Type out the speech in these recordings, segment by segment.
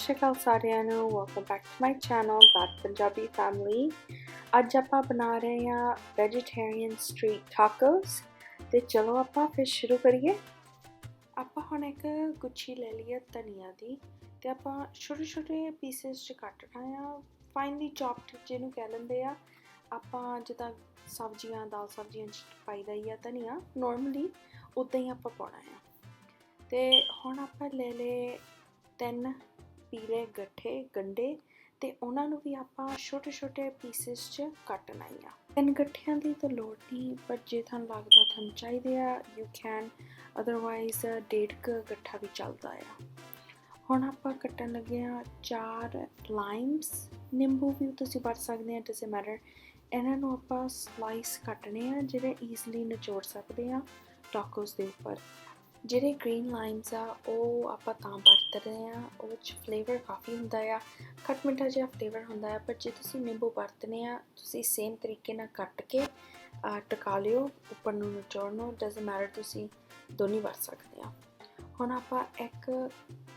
ਸ਼੍ਰੀ ਅਕਾਲ ਸਾਰਿਆਂ ਨੂੰ welcome back to my channel that Punjabi family. ਅੱਜ ਆਪਾਂ ਬਣਾ ਰਹੇ ਹਾਂ ਵੈਜੀਟੇਰੀਅਨ ਸਟਰੀਟ ਟਾਕੋਸ ਤੇ ਚਲੋ ਆਪਾਂ ਫਿਰ ਸ਼ੁਰੂ ਕਰੀਏ। ਆਪਾਂ ਹੁਣ ਇੱਕ ਗੁੱਛੀ ਲੈ ਲਈ ਹੈ ਧਨੀਆ ਦੀ ਤੇ ਆਪਾਂ ਛੋਟੇ ਛੋਟੇ ਪੀਸਿਸ 'ਚ ਕੱਟਣਾ ਆ, ਫਾਈਨਲੀ ਚੌਪਡ ਜਿਹਨੂੰ ਕਹਿ ਲੈਂਦੇ ਆ। ਆਪਾਂ ਜਿੱਦਾਂ ਸਬਜ਼ੀਆਂ ਦਾਲ ਸਬਜ਼ੀਆਂ 'ਚ ਪਾਈਦਾ ਹੀ ਆ ਧਨੀਆ ਨੋਰਮਲੀ, ਉੱਦਾਂ ਹੀ ਆਪਾਂ ਪਾਉਣਾ ਆ। ਤੇ ਹੁਣ ਆਪਾਂ ਲੈ ਲਏ 3 ਪੀਲੇ ਗੰਢੇ ਤੇ ਉਹਨਾਂ ਨੂੰ ਵੀ ਆਪਾਂ ਛੋਟੇ ਛੋਟੇ ਪੀਸਿਸ 'ਚ ਕੱਟਣਾ ਹੀ ਆ। 3 ਗੱਠਿਆਂ ਦੀ ਤਾਂ ਲੋੜ ਨਹੀਂ, ਪਰ ਜੇ ਤੁਹਾਨੂੰ ਲੱਗਦਾ ਤੁਹਾਨੂੰ ਚਾਹੀਦੇ ਆ ਯੂ ਕੈਨ, ਅਦਰਵਾਈਜ਼ 1.5 ਗੱਠਾ ਵੀ ਚੱਲਦਾ ਆ। ਹੁਣ ਆਪਾਂ ਕੱਟਣ ਲੱਗੇ ਆ 4 ਲਾਈਮਸ, ਨਿੰਬੂ ਵੀ ਤੁਸੀਂ ਵਰਤ ਸਕਦੇ ਆ, ਡਜ਼ਨਟ ਮੈਟਰ। ਇਹਨਾਂ ਨੂੰ ਆਪਾਂ ਸਲਾਈਸ ਕੱਟਣੇ ਆ ਜਿਹੜੇ ਈਜ਼ਲੀ ਨਿਚੋੜ ਸਕਦੇ ਆ ਟਾਕੋਸ ਦੇ ਉੱਪਰ। ਜਿਹੜੇ ਗ੍ਰੀਨ ਲਾਈਮਸ ਆ ਉਹ ਆਪਾਂ ਤਾਂ ਵਰਤਦੇ ਆ, ਉਹ 'ਚ ਫਲੇਵਰ ਕਾਫੀ ਹੁੰਦਾ ਆ, ਖੱਟ ਮਿੱਠਾ ਜਿਹਾ ਫਲੇਵਰ ਹੁੰਦਾ ਆ। ਪਰ ਜੇ ਤੁਸੀਂ ਨਿੰਬੂ ਵਰਤਨੇ ਆ ਤੁਸੀਂ ਸੇਮ ਤਰੀਕੇ ਨਾਲ ਕੱਟ ਕੇ ਟਿਕਾ ਲਿਓ, ਉੱਪਰ ਨੂੰ ਨਿਚੋੜ ਨੂੰ, ਡਜ਼ਨਟ ਮੈਟਰ, ਤੁਸੀਂ ਦੋਨੇ ਵਰਤ ਸਕਦੇ ਆ। ਹੁਣ ਆਪਾਂ ਇੱਕ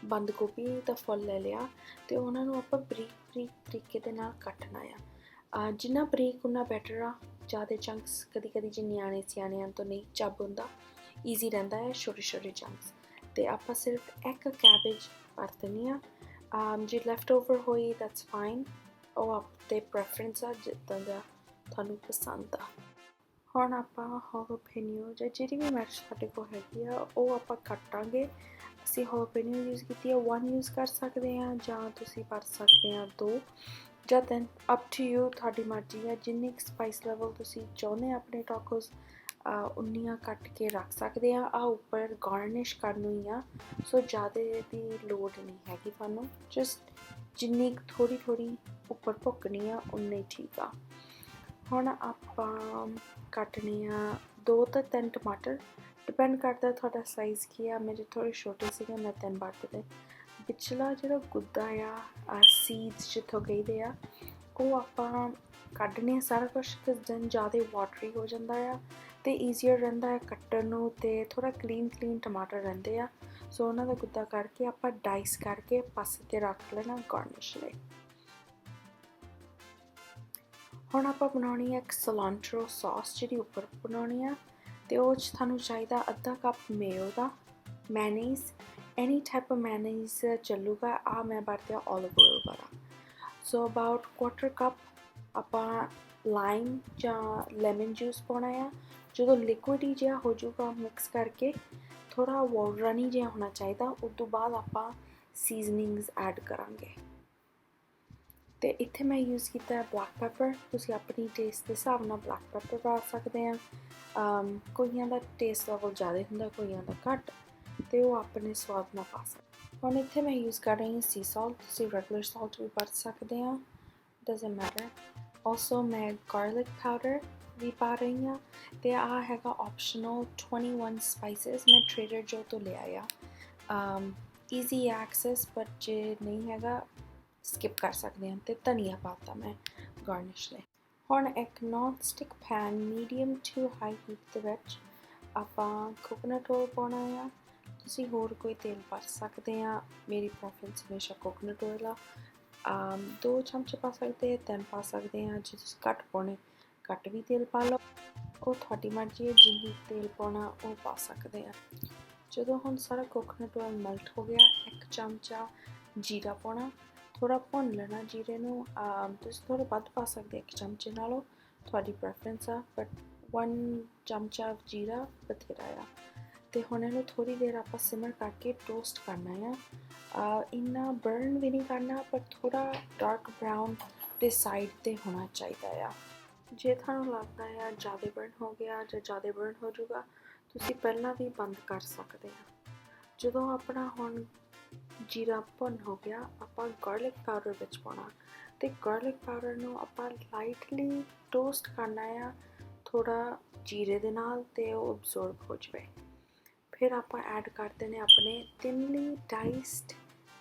ਬੰਦ ਗੋਭੀ ਦਾ ਫੁੱਲ ਲੈ ਲਿਆ ਤੇ ਉਹਨਾਂ ਨੂੰ ਆਪਾਂ ਬਰੀਕ ਬਰੀਕ ਤਰੀਕੇ ਦੇ ਨਾਲ ਕੱਟਣਾ ਆ। ਜਿੰਨਾ ਬਰੀਕ ਉਨਾ ਬੈਟਰ ਆ। ਜ਼ਿਆਦਾ ਚੰਕਸ ਕਦੀ ਕਦੀ ਜੇ ਨਿਆਣੇ ਸਿਆਣਿਆਂ ਤੋਂ ਨਹੀਂ ਚੱਬ ਹੁੰਦਾ, ਈਜ਼ੀ ਰਹਿੰਦਾ ਹੈ ਛੋਟੇ ਛੋਟੇ ਚੰਕਸ। ਤੇ ਆਪਾਂ ਸਿਰਫ ਇੱਕ ਕੈਬੇਜ ਵਰਤਣੀ ਆ। ਜੇ ਲੈਫਟ ਓਵਰ ਹੋਈ ਦੈਟਸ ਫਾਈਨ, ਉਹ ਆਪਦੇ ਪ੍ਰੈਫਰੈਂਸ ਆ, ਜਿੱਦਾਂ ਦਾ ਤੁਹਾਨੂੰ ਪਸੰਦ ਆ। ਹੁਣ ਆਪਾਂ ਹਾਲੋਪੀਨੋ ਜਾਂ ਜਿਹੜੀ ਵੀ ਮਿਰਚ ਤੁਹਾਡੇ ਕੋਲ ਹੈਗੀ ਆ ਉਹ ਆਪਾਂ ਕੱਟਾਂਗੇ। ਅਸੀਂ ਹਾਲੋਪੀਨੋ ਯੂਜ਼ ਕੀਤੀ ਆ, 1 ਯੂਜ਼ ਕਰ ਸਕਦੇ ਆ ਜਾਂ ਤੁਸੀਂ ਵਰਤ ਸਕਦੇ ਆ 2 ਜਾਂ 3, ਅਪ ਟੂ ਯੂ, ਤੁਹਾਡੀ ਮਰਜ਼ੀ ਆ। ਜਿੰਨੀ ਸਪਾਈਸ ਲੈਵਲ ਤੁਸੀਂ ਚਾਹੁੰਦੇ ਆ ਆਪਣੇ ਟਾਕੋਸ ਉਨੀਆਂ ਕੱਟ ਕੇ ਰੱਖ ਸਕਦੇ ਆ। ਉੱਪਰ ਗਾਰਨਿਸ਼ ਕਰਨ ਨੂੰ ਹੀ ਆ, ਸੋ ਜ਼ਿਆਦਾ ਦੀ ਲੋੜ ਨਹੀਂ ਹੈਗੀ ਤੁਹਾਨੂੰ, ਜਸਟ ਜਿੰਨੀ ਥੋੜ੍ਹੀ ਥੋੜ੍ਹੀ ਉੱਪਰ ਭੁੱਕਣੀ ਆ ਉਨੀ ਠੀਕ ਆ। ਹੁਣ ਆਪਾਂ ਕੱਟਣੇ ਆ 2 ਤੋਂ 3 ਟਮਾਟਰ, ਡਿਪੈਂਡ ਕਰਦਾ ਤੁਹਾਡਾ ਸਾਈਜ਼ ਕੀ ਆ। ਮੇਰੇ ਥੋੜ੍ਹੇ ਛੋਟੇ ਸੀਗੇ, ਮੈਂ 3 ਵਰਤਦੇ। ਪਿਛਲਾ ਜਿਹੜਾ ਗੁੱਦਾ ਆ, ਸੀਡਸ ਜਿੱਥੋਂ ਗਈਦੇ ਆ, ਉਹ ਆਪਾਂ ਕੱਢਣੇ ਸਾਰਾ ਕੁਛ, ਕਿਸ ਦਿਨ ਜ਼ਿਆਦਾ ਵਾਟਰੀ ਹੋ ਜਾਂਦਾ ਆ ਤੇ ਈਜ਼ੀਅਰ ਰਹਿੰਦਾ ਹੈ ਕੱਟਣ ਨੂੰ, ਤੇ ਥੋੜ੍ਹਾ ਕਲੀਨ ਟਮਾਟਰ ਰਹਿੰਦੇ ਆ। ਸੋ ਉਹਨਾਂ ਦਾ ਗੁੱਦਾ ਕਰਕੇ ਆਪਾਂ ਡਾਈਸ ਕਰਕੇ ਪਾਸੇ 'ਤੇ ਰੱਖ ਲੈਣਾ ਗਾਰਨਿਸ਼ ਲਈ। ਹੁਣ ਆਪਾਂ ਬਣਾਉਣੀ ਆ ਇੱਕ ਸਿਲਾਂਟਰੋ ਸੌਸ, ਜਿਹੜੀ ਉੱਪਰ ਬਣਾਉਣੀ ਆ, ਤੇ ਉਹ 'ਚ ਤੁਹਾਨੂੰ ਚਾਹੀਦਾ ਅੱਧਾ ਕੱਪ ਮੇਓ ਦਾ, mayonnaise, any type of mayonnaise ਚੱਲੂਗਾ। ਮੈਂ ਵਰਤਿਆ ਓਲਿਵ ਆਇਲ ਵਾਲਾ। ਸੋ ਅਬਾਊਟ 1/4 ਕੱਪ ਆਪਾਂ ਲਾਈਮ ਜਾਂ ਲੈਮਨ ਜੂਸ ਪਾਉਣਾ ਆ। ਜਦੋਂ ਲਿਕੁਇਡ ਜਿਹਾ ਹੋ ਜਾਊਗਾ ਮਿਕਸ ਕਰਕੇ, ਥੋੜ੍ਹਾ ਵਾਟਰਨੀ ਜਿਹਾ ਹੋਣਾ ਚਾਹੀਦਾ, ਉਸ ਤੋਂ ਬਾਅਦ ਆਪਾਂ ਸੀਜ਼ਨਿੰਗਸ ਐਡ ਕਰਾਂਗੇ। ਤੇ ਇੱਥੇ ਮੈਂ ਯੂਜ਼ ਕੀਤਾ ਬਲੈਕ ਪੈਪਰ, ਤੁਸੀਂ ਆਪਣੀ ਟੇਸਟ ਦੇ ਹਿਸਾਬ ਨਾਲ ਬਲੈਕ ਪੈਪਰ ਪਾ ਸਕਦੇ ਆ। ਕਈਆਂ ਦਾ ਟੇਸਟ ਲੈਵਲ ਜ਼ਿਆਦਾ ਹੁੰਦਾ, ਕਈਆਂ ਦਾ ਘੱਟ, ਤੇ ਉਹ ਆਪਣੇ ਸਵਾਦ ਨਾਲ ਪਾ ਸਕਦੇ। ਹੁਣ ਇੱਥੇ ਮੈਂ ਯੂਜ਼ ਕਰ ਰਹੀ ਹਾਂ ਸੀ ਸਾਲਟ, ਤੁਸੀਂ ਰੈਗੂਲਰ ਸਾਲਟ ਵੀ ਵਰਤ ਸਕਦੇ ਆ, ਡਜ਼ਨਟ ਮੈਟਰ। ਆਲਸੋ ਮੈਂ ਗਾਰਲਿਕ ਪਾਊਡਰ ਵੀ ਪਾ ਰਹੀ ਹਾਂ, ਤੇ ਆਹ ਹੈਗਾ ਆਪਸ਼ਨਲ 21 ਸਪਾਈਸਿਸ, ਮੈਂ ਟਰੇਡਰ ਜੋ ਤੋਂ ਲਿਆ ਆ। ਈਜ਼ੀ ਐਕਸੈਸ, ਬਟ ਜੇ ਨਹੀਂ ਹੈਗਾ ਸਕਿਪ ਕਰ ਸਕਦੇ ਹਾਂ। ਤੇ ਧਨੀਆ ਪਾਤਾ ਮੈਂ ਗਾਰਨਿਸ਼ ਲਈ। ਹੁਣ ਇੱਕ non stick pan medium to high heat ਦੇ ਵਿੱਚ ਆਪਾਂ ਕੋਕੋਨਟ ਆਇਲ ਪਾਉਣਾ ਆ। ਤੁਸੀਂ ਹੋਰ ਕੋਈ ਤੇਲ ਵਰਤ ਸਕਦੇ ਆ, ਮੇਰੀ ਪ੍ਰੈਫਰੈਂਸ ਹਮੇਸ਼ਾ ਕੋਕੋਨਟ ਆਇਲ ਆ। 2 ਚਮਚ ਪਾ ਸਕਦੇ ਆ, 3 ਪਾ ਸਕਦੇ ਆ। ਜੇ ਤੁਸੀਂ ਘੱਟ ਪਾਉਣੇ ਘੱਟ ਵੀ ਤੇਲ ਪਾ ਲਓ, ਉਹ ਤੁਹਾਡੀ ਮਰਜ਼ੀ ਹੈ, ਜਿੰਨੀ ਤੇਲ ਪਾਉਣਾ ਉਹ ਪਾ ਸਕਦੇ ਆ। ਜਦੋਂ ਹੁਣ ਸਾਰਾ ਕੋਕੋਨਟ ਆਇਲ ਮੈਲਟ ਹੋ ਗਿਆ, 1 ਚਮਚਾ ਜੀਰਾ ਪਾਉਣਾ, ਥੋੜ੍ਹਾ ਭੁੰਨ ਲੈਣਾ ਜੀਰੇ ਨੂੰ। ਤੁਸੀਂ ਥੋੜ੍ਹਾ ਵੱਧ ਪਾ ਸਕਦੇ 1 ਚਮਚੇ ਨਾਲੋਂ, ਤੁਹਾਡੀ ਪ੍ਰੈਫਰੈਂਸ ਆ, ਬਟ 1 ਚਮਚਾ ਜੀਰਾ ਬਥੇਰਾ ਆ। ਤੇ ਹੁਣ ਇਹਨੂੰ ਥੋੜ੍ਹੀ ਦੇਰ ਆਪਾਂ ਸਿਮਰ ਕਰਕੇ ਟੋਸਟ ਕਰਨਾ ਆ। ਇੰਨਾ ਬਰਨ ਵੀ ਨਹੀਂ ਕਰਨਾ, ਪਰ ਥੋੜ੍ਹਾ ਡਾਰਕ ਬਰਾਊਨ ਦੇ ਸਾਈਡ 'ਤੇ ਹੋਣਾ ਚਾਹੀਦਾ ਆ। ਜੇ ਤੁਹਾਨੂੰ ਲੱਗਦਾ ਆ ਜ਼ਿਆਦਾ ਬਰਨ ਹੋ ਗਿਆ ਜਾਂ ਜ਼ਿਆਦਾ ਬਰਨ ਹੋ ਜਾਊਗਾ, ਤੁਸੀਂ ਪਹਿਲਾਂ ਵੀ ਬੰਦ ਕਰ ਸਕਦੇ ਆ। ਜਦੋਂ ਆਪਣਾ ਹੁਣ ਜੀਰਾ ਭੁੰਨ ਹੋ ਗਿਆ, ਆਪਾਂ ਗਾਰਲਿਕ ਪਾਊਡਰ ਵਿੱਚ ਪਾਉਣਾ, ਤੇ ਗਾਰਲਿਕ ਪਾਊਡਰ ਨੂੰ ਆਪਾਂ ਲਾਈਟਲੀ ਟੋਸਟ ਕਰਨਾ ਆ ਥੋੜ੍ਹਾ ਜੀਰੇ ਦੇ ਨਾਲ, ਤੇ ਉਹ ਅਬਜ਼ੋਰਬ ਹੋ ਜਾਵੇ। ਫਿਰ ਆਪਾਂ ਐਡ ਕਰ ਦੇਣੇ ਆਪਣੇ ਥਿਨਲੀ ਡਾਈਸਡ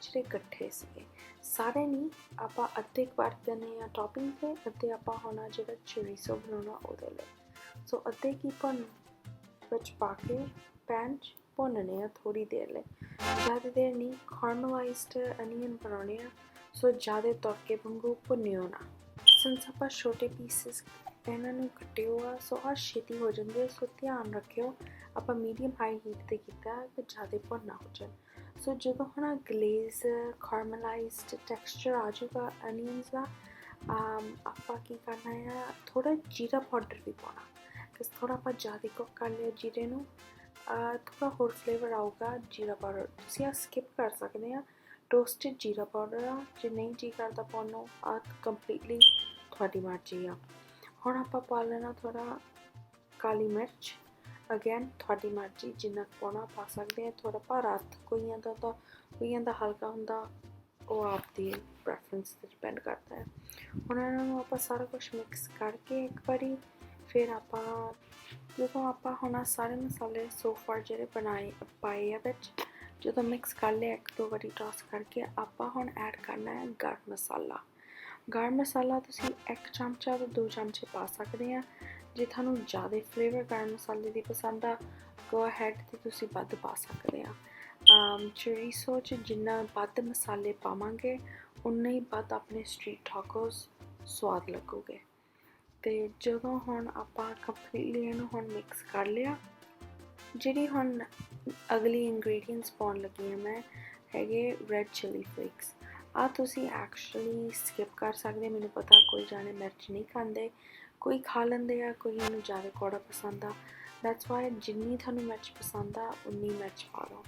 ਜਿਹੜੇ ਗੱਠੇ ਸੀਗੇ, ਸਾਰੇ ਨਹੀਂ, ਆਪਾਂ ਅੱਧੇ ਵਰਤ ਦੇਣੇ ਆ ਟੌਪਿੰਗ 'ਤੇ, ਅੱਧੇ ਆਪਾਂ ਹੋਣਾ ਜਿਹੜਾ ਚੋਰੀਸੋ ਬਣਾਉਣਾ ਉਹਦੇ ਲਈ। ਸੋ ਅੱਧੇ ਕੀ ਭੁੰਨ ਵਿੱਚ ਪਾ ਕੇ ਪੈਨ 'ਚ ਭੁੰਨਣੇ ਆ ਥੋੜ੍ਹੀ ਦੇਰ ਲਈ, ਜ਼ਿਆਦਾ ਦੇਰ ਨਹੀਂ। ਕਾਰਮਲਾਈਜ਼ਡ ਅਨੀਅਨ ਬਣਾਉਣੇ ਆ, ਸੋ ਜ਼ਿਆਦਾ ਤੜਕੇ ਵਾਂਗੂ ਭੁੰਨਿਓ ਨਾ। ਸਿੰਸ ਆਪਾਂ ਛੋਟੇ ਪੀਸਿਸ ਇਹਨਾਂ ਨੂੰ ਕੱਟਿਓ ਆ, ਸੋ ਆਹ ਛੇਤੀ ਹੋ ਜਾਂਦੇ ਆ। ਸੋ ਧਿਆਨ ਰੱਖਿਓ ਆਪਾਂ ਮੀਡੀਅਮ ਹਾਈ ਹੀਟ 'ਤੇ ਕੀਤਾ ਕਿ ਜ਼ਿਆਦਾ ਭੁੰਨ ਨਾ ਹੋ ਜਾਣ। ਸੋ ਜਦੋਂ ਹੁਣ ਗਲੇਜ਼ ਕਾਰਮਲਾਈਜ਼ਡ ਟੈਕਸਚਰ ਆ ਜਾਊਗਾ ਅਨੀਅਨਸ ਦਾ, ਆਪਾਂ ਕੀ ਕਰਨਾ ਆ, ਥੋੜ੍ਹਾ ਜੀਰਾ ਪਾਊਡਰ ਵੀ ਪਾਉਣਾ, ਕਿਉਂਕਿ ਥੋੜ੍ਹਾ ਆਪਾਂ ਜ਼ਿਆਦਾ ਕੁੱਕ ਕਰ ਲਿਆ ਜੀਰੇ ਨੂੰ, ਥੋੜ੍ਹਾ ਹੋਰ ਫਲੇਵਰ ਆਊਗਾ। ਜੀਰਾ ਪਾਊਡਰ ਤੁਸੀਂ ਆਹ ਸਕਿਪ ਕਰ ਸਕਦੇ ਆ, ਟੋਸਟਡ ਜੀਰਾ ਪਾਊਡਰ ਆ, ਜੇ ਨਹੀਂ ਜੀ ਕਰਦਾ ਪਾਉਣ ਨੂੰ, ਆਹ ਕੰਪਲੀਟਲੀ ਤੁਹਾਡੀ ਮਰਜ਼ੀ ਆ। ਹੁਣ ਆਪਾਂ ਪਾ ਲੈਣਾ ਥੋੜ੍ਹਾ ਕਾਲੀ ਮਿਰਚ, ਅਗੇਨ ਤੁਹਾਡੀ ਮਰਜ਼ੀ, ਜਿੰਨਾ ਪਾਉਣਾ ਪਾ ਸਕਦੇ ਆ। ਥੋੜ੍ਹਾ ਭਾਰਾ ਕਈਆਂ ਦਾ ਹਲਕਾ ਹੁੰਦਾ, ਉਹ ਆਪਦੀ ਪ੍ਰੈਫਰੈਂਸ 'ਤੇ ਡਿਪੈਂਡ ਕਰਦਾ ਹੈ। ਹੁਣ ਇਹਨਾਂ ਨੂੰ ਆਪਾਂ ਸਾਰਾ ਕੁਛ ਮਿਕਸ ਕਰਕੇ ਇੱਕ ਵਾਰੀ, ਫਿਰ ਜਦੋਂ ਆਪਾਂ ਹੁਣ ਸਾਰੇ ਮਸਾਲੇ ਸੋ ਫਾਰ ਜਿਹੜੇ ਪਾਏ ਆ ਵਿੱਚ, ਜਦੋਂ ਮਿਕਸ ਕਰ ਲਿਆ ਇੱਕ ਦੋ ਵਾਰੀ ਟੋਸ ਕਰਕੇ, ਆਪਾਂ ਹੁਣ ਐਡ ਕਰਨਾ ਹੈ ਗਰਮ ਮਸਾਲਾ। ਗਰਮ ਮਸਾਲਾ ਤੁਸੀਂ 1 ਚਮਚਾ ਤੋਂ 2 ਚਮਚੇ ਪਾ ਸਕਦੇ ਆ। ਜੇ ਤੁਹਾਨੂੰ ਜ਼ਿਆਦਾ ਫਲੇਵਰ ਗਰਮ ਮਸਾਲੇ ਦੀ ਪਸੰਦ ਆ, ਗੋ ਅਹੈਡ ਅਤੇ ਤੁਸੀਂ ਵੱਧ ਪਾ ਸਕਦੇ ਆ। ਚੋਰੀਸੋ 'ਚ ਜਿੰਨਾ ਵੱਧ ਮਸਾਲੇ ਪਾਵਾਂਗੇ, ਉਨਾ ਹੀ ਵੱਧ ਆਪਣੇ ਸਟਰੀਟ ਟਾਕੋਸ ਸਵਾਦ ਲੱਗੂਗੇ। ਅਤੇ ਜਦੋਂ ਹੁਣ ਆਪਾਂ ਕੰਪਲੀਟਲੀ ਇਹਨੂੰ ਹੁਣ ਮਿਕਸ ਕਰ ਲਿਆ, ਜਿਹੜੀ ਹੁਣ ਅਗਲੀ ਇੰਗਰੀਡੀਅੰਟਸ ਪਾਉਣ ਲੱਗੀ ਹਾਂ ਮੈਂ, ਹੈਗੇ ਰੈੱਡ ਚਿਲੀ ਫਲੇਕਸ। ਆਹ ਤੁਸੀਂ ਐਕਚੁਅਲੀ ਸਕਿਪ ਕਰ ਸਕਦੇ, ਮੈਨੂੰ ਪਤਾ ਕੋਈ ਜਾਣੇ ਮਿਰਚ ਨਹੀਂ ਖਾਂਦੇ, ਕੋਈ ਖਾ ਲੈਂਦੇ ਆ, ਕੋਈ ਇਹਨੂੰ ਜ਼ਿਆਦਾ ਕੌੜਾ ਪਸੰਦ ਆ। ਦੈਟਸ ਵਾਈ ਜਿੰਨੀ ਤੁਹਾਨੂੰ ਮਿਰਚ ਪਸੰਦ ਆ ਉਨੀ ਮਿਰਚ ਪਾ ਲਓ।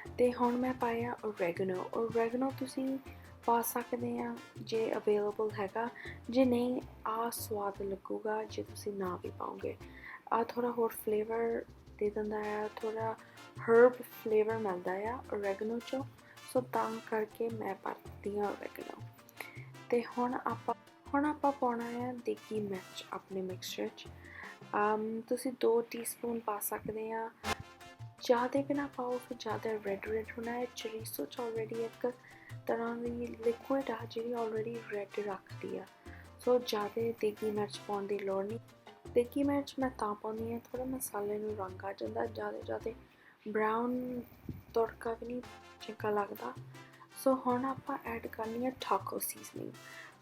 ਅਤੇ ਹੁਣ ਮੈਂ ਪਾਇਆ ਓਰੈਗਨੋ। ਓਰੈਗਨੋ ਤੁਸੀਂ ਪਾ ਸਕਦੇ ਆ ਜੇ ਅਵੇਲੇਬਲ ਹੈਗਾ, ਜੇ ਨਹੀਂ ਆਹ ਸਵਾਦ ਲੱਗੂਗਾ ਜੇ ਤੁਸੀਂ ਨਾ ਵੀ ਪਾਓਗੇ। ਆਹ ਥੋੜ੍ਹਾ ਹੋਰ ਫਲੇਵਰ ਦੇ ਦਿੰਦਾ ਆ, ਥੋੜ੍ਹਾ ਹਰਬ ਫਲੇਵਰ ਮਿਲਦਾ ਆ ਓਰੈਗਨੋ 'ਚੋਂ, ਸੋ ਤਾਂ ਕਰਕੇ ਮੈਂ ਪਾਤੀ ਹਾਂ ਓਰੈਗਨੋ। ਅਤੇ ਹੁਣ ਆਪਾਂ ਪਾਉਣਾ ਆ ਦੇਗੀ ਮਿਰਚ ਆਪਣੇ ਮਿਕਸਚਰ 'ਚ। ਤੁਸੀਂ 2 ਟੀਸਪੂਨ ਪਾ ਸਕਦੇ ਆ, ਜ਼ਿਆਦਾ ਵੀ ਨਾ ਪਾਓ ਫਿਰ ਜ਼ਿਆਦਾ ਰੈੱਡ ਹੋਣਾ ਹੈ। ਚੋਰੀਸੋ 'ਚ ਆਲਰੇਡੀ ਇੱਕ ਤਰ੍ਹਾਂ ਦੀ ਲਿਕੁਇਡ ਆ ਜਿਹੜੀ ਆਲਰੇਡੀ ਰੈੱਡ ਰੱਖਦੀ ਆ, ਸੋ ਜ਼ਿਆਦਾ ਦੇਗੀ ਮਿਰਚ ਪਾਉਣ ਦੀ ਲੋੜ ਨਹੀਂ। ਦੇਗੀ ਮਿਰਚ ਮੈਂ ਤਾਂ ਪਾਉਂਦੀ ਹਾਂ, ਥੋੜ੍ਹਾ ਮਸਾਲੇ ਨੂੰ ਰੰਗ ਆ ਜਾਂਦਾ, ਜ਼ਿਆਦਾ ਬਰਾਊਨ ਤੜਕਾ ਵੀ ਨਹੀਂ ਚੰਗਾ ਲੱਗਦਾ। ਸੋ ਹੁਣ ਆਪਾਂ ਐਡ ਕਰਨੀ ਆ ਟਾਕੋ ਸੀਜ਼ਨਿੰਗ।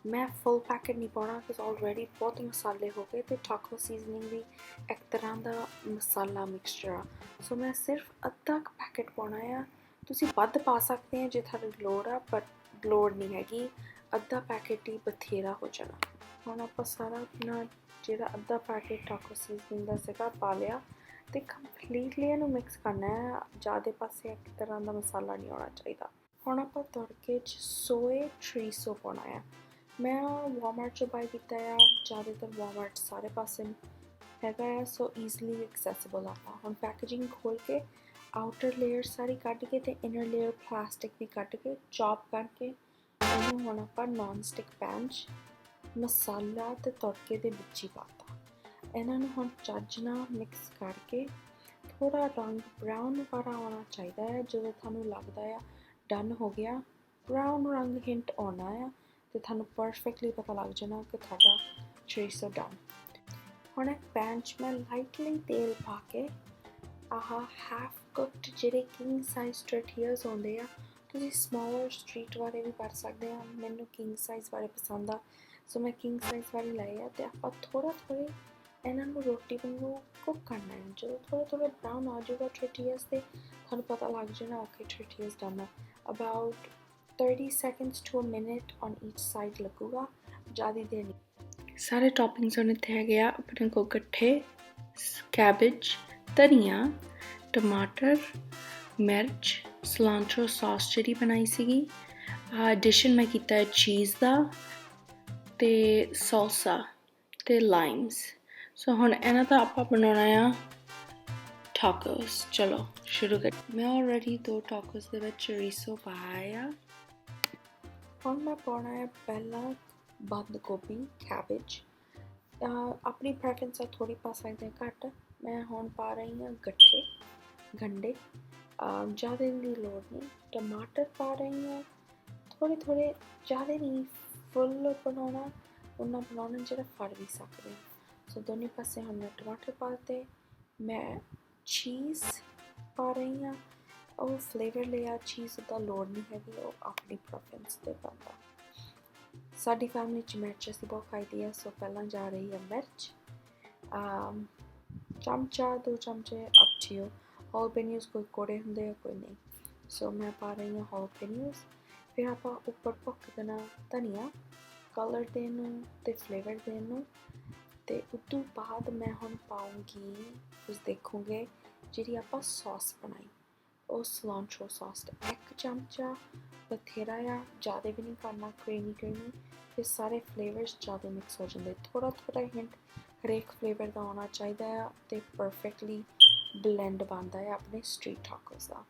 ਮੈਂ ਫੁੱਲ ਪੈਕਟ ਨਹੀਂ ਪਾਉਣਾ ਬਿਕੋਜ਼ ਆਲਰੇਡੀ ਬਹੁਤ ਮਸਾਲੇ ਹੋ ਗਏ, ਅਤੇ ਟਾਕੋ ਸੀਜ਼ਨਿੰਗ ਵੀ ਇੱਕ ਤਰ੍ਹਾਂ ਦਾ ਮਸਾਲਾ ਮਿਕਸਚਰ ਆ, ਸੋ ਮੈਂ ਸਿਰਫ ਅੱਧਾ ਕੁ ਪੈਕਟ ਪਾਉਣਾ ਆ। ਤੁਸੀਂ ਵੱਧ ਪਾ ਸਕਦੇ ਆ ਜੇ ਤੁਹਾਨੂੰ ਲੋੜ ਆ, ਪਰ ਲੋੜ ਨਹੀਂ ਹੈਗੀ, ਅੱਧਾ ਪੈਕਟ ਹੀ ਬਥੇਰਾ ਹੋ ਜਾਣਾ। ਹੁਣ ਆਪਾਂ ਸਾਰਾ ਆਪਣਾ ਜਿਹੜਾ ਅੱਧਾ ਪੈਕਟ ਟਾਕੋ ਸੀਜ਼ਨਿੰਗ ਦਾ ਸੀਗਾ ਪਾ ਲਿਆ, ਅਤੇ ਕੰਪਲੀਟਲੀ ਇਹਨੂੰ ਮਿਕਸ ਕਰਨਾ ਹੈ। ਜ਼ਿਆਦਾ ਪਾਸੇ ਇੱਕ ਤਰ੍ਹਾਂ ਦਾ ਮਸਾਲਾ ਨਹੀਂ ਆਉਣਾ ਚਾਹੀਦਾ। ਹੁਣ ਆਪਾਂ ਤੜਕੇ 'ਚ ਸੋਏ ਚੋਰੀਸੋ ਪਾਉਣਾ ਆ। ਮੈਂ ਵਾਲਮਾਰਟ 'ਚੋਂ ਬਾਏ ਕੀਤਾ ਆ, ਜ਼ਿਆਦਾਤਰ ਵਾਲਮਾਰਟ ਸਾਰੇ ਪਾਸੇ ਹੈਗਾ ਆ, ਸੋ ਈਜ਼ਲੀ ਐਕਸੈਸਿਬਲ ਆਪਾਂ। ਹੁਣ ਪੈਕੇਜਿੰਗ ਖੋਲ੍ਹ ਕੇ ਆਊਟਰ ਲੇਅਰ ਸਾਰੀ ਕੱਢ ਕੇ ਅਤੇ ਇਨਰ ਲੇਅਰ ਪਲਾਸਟਿਕ ਵੀ ਕੱਢ ਕੇ ਚੌਪ ਕਰਕੇ ਇਹਨੂੰ ਹੁਣ ਆਪਾਂ ਨੋਨ ਸਟਿਕ ਪੈਨ 'ਚ ਮਸਾਲਾ ਅਤੇ ਤੜਕੇ ਦੇ ਵਿੱਚ ਹੀ ਪਾਤਾ। ਇਹਨਾਂ ਨੂੰ ਹੁਣ ਚੱਜ ਨਾਲ ਮਿਕਸ ਕਰਕੇ ਥੋੜ੍ਹਾ ਰੰਗ ਬਰਾਊਨ ਵਾਲਾ ਆਉਣਾ ਚਾਹੀਦਾ ਹੈ। ਜਦੋਂ ਤੁਹਾਨੂੰ ਲੱਗਦਾ ਆ ਡਨ ਹੋ ਗਿਆ, ਬਰਾਊਨ ਰੰਗ ਹਿੰਟ ਆਉਣਾ ਆ, ਅਤੇ ਤੁਹਾਨੂੰ ਪਰਫੈਕਟਲੀ ਪਤਾ ਲੱਗ ਜਾਣਾ ਕਿ ਤੁਹਾਡਾ ਚੋਰੀਸੋ ਡਨ। ਹੁਣ ਇੱਕ ਪੈਨ 'ਚ ਮੈਂ ਲਾਈਟਲੀ ਤੇਲ ਪਾ ਕੇ ਆਹ ਹਾਫ ਕੁਕਡ ਜਿਹੜੇ ਕਿੰਗ ਸਾਈਜ਼ ਟੋਰਟੀਆਜ਼ ਆਉਂਦੇ ਆ, ਤੁਸੀਂ ਸਮਾਲਰ ਸਟਰੀਟ ਵਾਲੇ ਵੀ ਕਰ ਸਕਦੇ ਆ। ਮੈਨੂੰ ਕਿੰਗ ਸਾਈਜ਼ ਵਾਲੇ ਪਸੰਦ ਆ, ਸੋ ਮੈਂ ਕਿੰਗ ਸਾਈਜ਼ ਵਾਲੇ ਲਏ ਆ। ਅਤੇ ਆਪਾਂ ਥੋੜ੍ਹੇ ਇਹਨਾਂ ਨੂੰ ਰੋਟੀ ਵਾਂਗੂ ਕੁੱਕ ਕਰਨਾ ਹੈ। ਜਦੋਂ ਥੋੜ੍ਹਾ ਬਰਾਊਨ ਆ ਜਾਊਗਾ ਟੋਰਟੀਆਜ਼ 'ਤੇ, ਤੁਹਾਨੂੰ ਪਤਾ ਲੱਗ ਜਾਣਾ ਓਕੇ ਟੋਰਟੀਆਜ਼ ਡਨ ਆ। About 30 seconds to a minute on each side ਲੱਗੂਗਾ, ਜ਼ਿਆਦਾ ਦੇਰ ਨਹੀਂ। ਸਾਰੇ ਟੌਪਿੰਗਸ ਹੁਣ ਇੱਥੇ ਹੈਗੇ ਆ ਆਪਣੇ ਕੋਲ ਇਕੱਠੇ, ਕੈਬੇਜ, ਧਨੀਆ, ਟਮਾਟਰ, ਮਿਰਚ, ਸਲਾਂਟਰੋ ਸੌਸ ਜਿਹੜੀ ਬਣਾਈ ਸੀਗੀ, ਐਡੀਸ਼ਨ ਮੈਂ ਕੀਤਾ ਹੈ ਚੀਜ਼ ਦਾ, ਅਤੇ ਸੌਲਸਾ ਅਤੇ ਲਾਈਮਸ। ਸੋ ਹੁਣ ਇਹਨਾਂ ਦਾ ਆਪਾਂ ਬਣਾਉਣਾ ਆ ਟਾਕੋਸ। ਚਲੋ ਸ਼ੁਰੂ ਕਰ। ਮੈਂ ਆਲਰੇਡੀ 2 ਟਾਕੋਸ ਦੇ ਵਿੱਚ ਚੋਰੀਸੋ ਪਾਇਆ ਆ। ਹੁਣ ਮੈਂ ਪਾਉਣਾ ਹੈ ਪਹਿਲਾਂ ਬੰਦ ਗੋਭੀ, ਕੈਬੇਜ, ਆਪਣੀ ਪ੍ਰੈਫਰੈਂਸ ਆ, ਥੋੜ੍ਹੀ ਪਾ ਸਕਦੇ ਹਾਂ ਘੱਟ। ਮੈਂ ਹੁਣ ਪਾ ਰਹੀ ਹਾਂ ਗੰਢੇ, ਜ਼ਿਆਦਾ ਦੀ ਲੋੜ ਨਹੀਂ। ਟਮਾਟਰ ਪਾ ਰਹੀ ਹਾਂ ਥੋੜ੍ਹੇ, ਜ਼ਿਆਦਾ ਨਹੀਂ, ਫੁੱਲ ਬਣਾਉਣਾ ਜਿਹੜਾ ਫੜ ਵੀ ਸਕਦੇ ਹਾਂ। ਸੋ ਦੋਨੇ ਪਾਸੇ ਹੁਣ ਮੈਂ ਟਮਾਟਰ ਪਾ ਦਿੱਤੇ। ਮੈਂ ਚੀਜ਼ ਪਾ ਰਹੀ ਹਾਂ ਉਹ ਫਲੇਵਰ ਲਿਆ ਚੀਜ਼ ਦਾ ਲੋੜ ਨਹੀਂ ਹੈਗੀ, ਉਹ ਆਪਣੀ ਪ੍ਰੈਫਰੈਂਸ 'ਤੇ ਪੈਂਦਾ। ਸਾਡੀ ਫੈਮਿਲੀ 'ਚ ਮਿਰਚ ਅਸੀਂ ਬਹੁਤ ਖਾਈਦੀ ਹੈ, ਸੋ ਪਹਿਲਾਂ ਜਾ ਰਹੀ ਹੈ ਮਿਰਚ, ਚਮਚਾ 2 ਚਮਚੇ ਅਪ ਟੂ ਯੂ। ਹਾਲਪੀਨਿਓਸ ਕੋਈ ਕੋੜੇ ਹੁੰਦੇ ਆ ਕੋਈ ਨਹੀਂ, ਸੋ ਮੈਂ ਪਾ ਰਹੀ ਹਾਂ ਹਾਲਪੀਨਿਓਸ। ਫਿਰ ਆਪਾਂ ਉੱਪਰ ਭੁੱਕ ਦੇਣਾ ਧਨੀਆ ਕਲਰ ਦੇਣ ਨੂੰ ਅਤੇ ਫਲੇਵਰ ਦੇਣ ਨੂੰ। ਅਤੇ ਉਸ ਤੋਂ ਬਾਅਦ ਮੈਂ ਹੁਣ ਪਾਊਂਗੀ, ਤੁਸੀਂ ਦੇਖੋਗੇ ਜਿਹੜੀ ਆਪਾਂ ਸੌਸ ਬਣਾਈ ਉਹ ਸਲਾਂਟਰੋ ਸੌਸ 1 ਚਮਚਾ ਬਥੇਰਾ ਆ, ਜ਼ਿਆਦਾ ਵੀ ਨਹੀਂ ਕਰਨਾ ਕਰੀਮੀ ਫਿਰ ਸਾਰੇ ਫਲੇਵਰਸ ਜ਼ਿਆਦਾ ਮਿਕਸ ਹੋ ਜਾਂਦੇ। ਥੋੜ੍ਹਾ ਹਿੰਟ ਹਰੇਕ ਫਲੇਵਰ ਦਾ ਆਉਣਾ ਚਾਹੀਦਾ ਆ ਅਤੇ ਪਰਫੈਕਟਲੀ ਬਲੈਂਡ ਬਣਦਾ ਹੈ ਆਪਣੇ ਸਟਰੀਟ ਟਾਕੋਸ ਦਾ।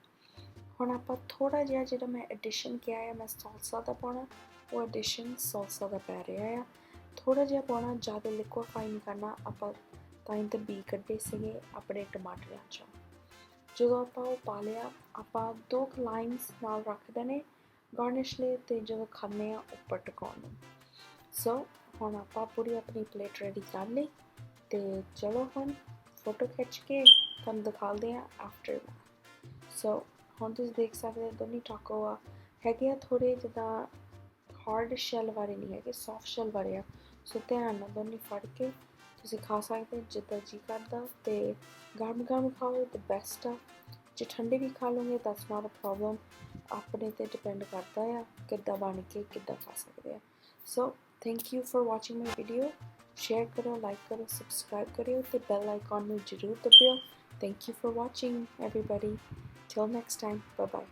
ਹੁਣ ਆਪਾਂ ਥੋੜ੍ਹਾ ਜਿਹਾ ਜਿਹੜਾ ਮੈਂ ਐਡੀਸ਼ਨ ਕਿਹਾ ਹੈ ਮੈਂ ਸੌਲਸਾ ਦਾ ਪਾਉਣਾ, ਉਹ ਐਡੀਸ਼ਨ ਸੌਲਸਾ ਦਾ ਪੈ ਰਿਹਾ ਆ। ਥੋੜ੍ਹਾ ਜਿਹਾ ਪਾਉਣਾ, ਜ਼ਿਆਦਾ ਲਿਕੁਇਫਾਈ ਨਹੀਂ ਕਰਨਾ ਆਪਾਂ, ਤਾਂ ਹੀ ਤਾਂ ਬੀ ਕੱਢੇ ਸੀਗੇ ਆਪਣੇ ਟਮਾਟਰਾਂ 'ਚੋਂ। ਜਦੋਂ ਆਪਾਂ ਉਹ ਪਾ ਲਿਆ ਆਪਾਂ 2 ਲਾਈਮਸ ਨਾਲ ਰੱਖ ਦੇਣੇ ਗਾਰਨਿਸ਼ ਲਈ, ਅਤੇ ਜਦੋਂ ਖਾਂਦੇ ਹਾਂ ਉੱਪਰ ਟਿਕਾਉਣ ਨੂੰ। ਸੋ ਹੁਣ ਆਪਾਂ ਪੂਰੀ ਆਪਣੀ ਪਲੇਟ ਰੈਡੀ ਕਰ ਲਈ, ਅਤੇ ਚਲੋ ਹੁਣ ਫੋਟੋ ਖਿੱਚ ਕੇ ਤੁਹਾਨੂੰ ਦਿਖਾਉਂਦੇ ਹਾਂ ਆਫਟਰ। ਸੋ ਹੁਣ ਤੁਸੀਂ ਦੇਖ ਸਕਦੇ ਦੋਨੇ ਟਾਕੋ ਆ ਹੈਗੇ ਆ ਥੋੜ੍ਹੇ ਜਿੱਦਾਂ ਹਾਰਡ ਸ਼ੈਲ ਵਾਲੇ ਨਹੀਂ ਹੈਗੇ, ਸੌਫਟ ਸ਼ੈਲ ਵਾਲੇ ਆ। ਸੋ ਧਿਆਨ ਨਾਲ ਦੋਨੇ ਫੜ ਕੇ ਤੁਸੀਂ ਖਾ ਸਕਦੇ ਜਿੱਦਾਂ ਜੀ ਕਰਦਾ, ਅਤੇ ਗਰਮ ਖਾਓ ਤਾਂ ਬੈਸਟ ਆ। ਜੇ ਠੰਡੇ ਵੀ ਖਾ ਲਓਗੇ ਦੈਟਸ ਨਾਟ ਅ ਪ੍ਰੋਬਲਮ, ਆਪਣੇ 'ਤੇ ਡਿਪੈਂਡ ਕਰਦਾ ਆ ਕਿੱਦਾਂ ਬਣ ਕੇ ਕਿੱਦਾਂ ਖਾ ਸਕਦੇ ਆ। So thank you for watching my video. Share ਕਰੋ, ਲਾਈਕ ਕਰੋ, ਸਬਸਕ੍ਰਾਈਬ ਕਰਿਓ ਅਤੇ ਬੈਲ ਆਈਕਨ ਨੂੰ ਜ਼ਰੂਰ ਦਬਿਓ। Thank you for watching everybody. Till next time, bye bye.